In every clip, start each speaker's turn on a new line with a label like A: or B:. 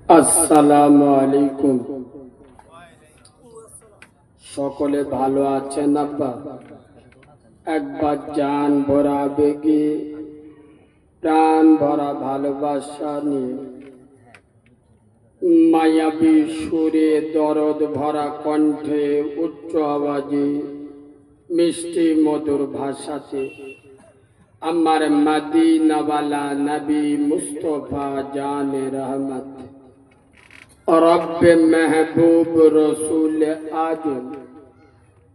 A: আসসালামু আলাইকুম। সকলে ভালো আছেন আব্বা? একবার জান ভরা আবেগে প্রাণ ভরা ভালোবাসা নিয়ে মায়াবী সুরে দরদ ভরা কণ্ঠে উচ্চ আওয়াজে মিষ্টি মধুর ভাষাতে আমার মদিনাওয়ালা নবী মুস্তফা জানে রহমত রব্বে মেহবুব রসুল আজম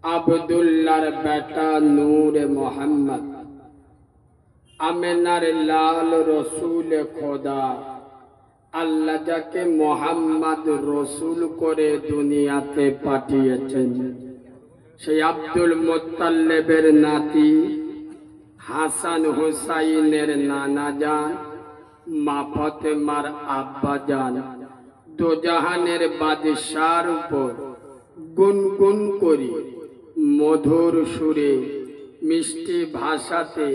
A: আব্দুল্লাহর বেটা নূর মোহাম্মদ আমেনার লাল রসুল খোদা আল্লাহ যাকে মোহাম্মদ রসুল করে দুনিয়াতে পাঠিয়েছেন সেই আব্দুল মুত্তালিবের নাতি হাসান হুসাইনের নানা জান মা ফাতেমার আব্বা জান দোজাহানের বাদশার উপর গুনগুন করি মধুর সুরে মিষ্টি ভাষাতে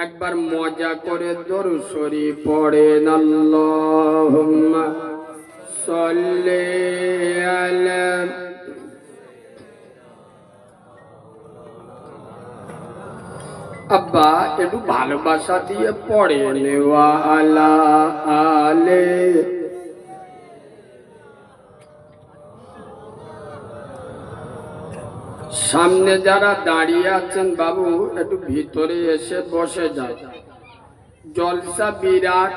A: একবার মজা করে দরুদ শরীফ পড়েন। আল্লাহুম্মা সাল্লি আলা আব্বা একটু ভালোবাসা দিয়ে পড়েন ওয়া আলা আলে। সামনে যারা দাঁড়িয়ে আছেন বাবু একটু ভিতরে এসে বসে যায়। জলসা বিরাট,